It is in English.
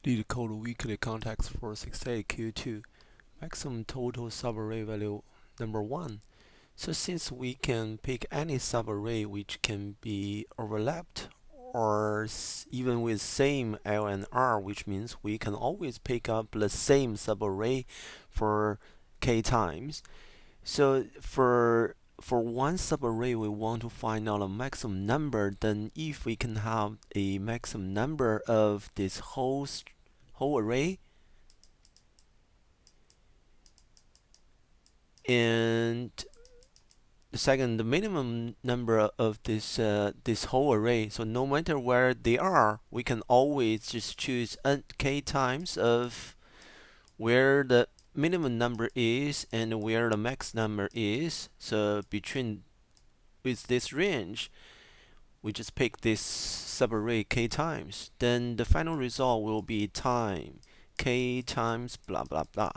Leetcode weekly context for 68 Q2 maximum total subarray value number 1. So since we can pick any subarray which can be overlapped or even with same L and R, which means we can always pick up the same subarray for k times. So for one subarray we want to find out a maximum number, then if we can have a maximum number of this whole array, and the second, the minimum number of this whole array. So no matter where they are, we can always just choose k times of where the minimum number is and where the max number is. So between with this range, we just pick this subarray k times. Then the final result will be time k times blah blah blah.